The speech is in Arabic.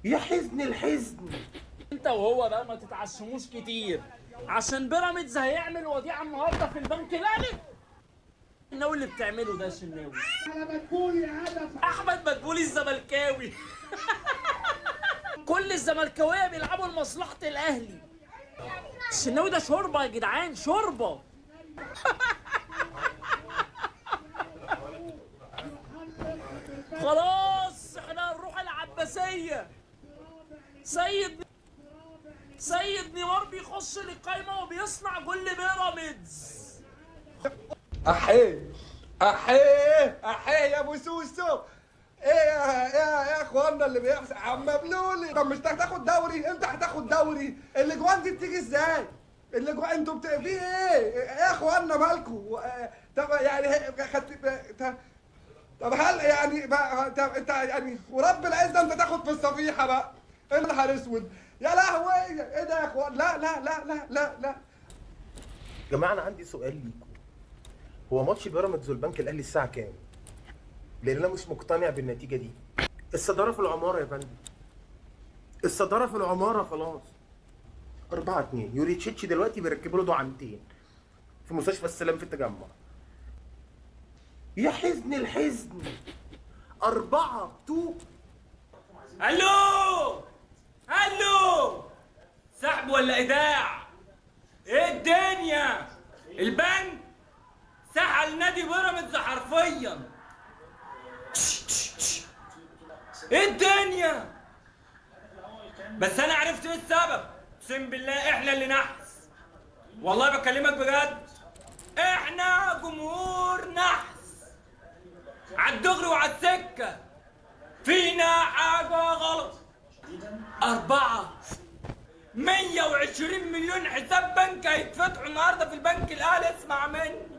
يا حزن الحزن. انت وهو بقى ما تتعشموش كتير، عشان بيراميدز هيعمل وديعه النهارده في البنك الاهلي. الشناوي اللي بتعمله ده شناوي. احمد مدبولي الزملكاوي. كل الزملكاويه بيلعبوا لمصلحه الاهلي. الشناوي ده شوربه يا جدعان، شوربه. خلاص احنا هنروح العباسيه. سيد نيمار بيخش للقايمه وبيصنع جول بيراميدز. احيه احيه احيه يا ابو سوسو. ايه يا اخوانا اللي بيحصل؟ عم بلولي، طب مش هتاخد دوري؟ انت هتاخد دوري؟ الاجوان دي بتيجي ازاي؟ الاجوان انتوا في ايه يا اخوانا مالكوا؟ طب يعني طب هل يعني بقى طب انت يعني ورب العزه انت تاخد في الصفيحه بقى؟ ايه النهار اسود يا لهوي؟ ايه ده يا اخوان؟ لا لا لا لا لا لا. يا جماعه انا عندي سؤال ليكم، هو ماتش بيراميدز والبنك الاهلي الساعه كام؟ لان انا مش مقتنع بالنتيجه دي. الصداره في العماره يا فندم، الصداره في العماره خلاص. 4-2 يوريتشيتش دلوقتي بيركبوا له دعامتين في مستشفى السلام في التجمع. يا حزن الحزن. 4-2. الو سحب ولا ايداع؟ ايه الدنيا؟ البنك سحل نادي بيراميدز حرفيا. ايه الدنيا؟ بس انا عرفت ايه السبب. اقسم بالله احنا اللي نحس، والله بكلمك بجد. احنا جمهور نحس عالدغري وعالسكه، فينا حاجه غلط. 120 مليون حساب بنك هيتفتحوا النهارده في البنك الاهلي. اسمع مني،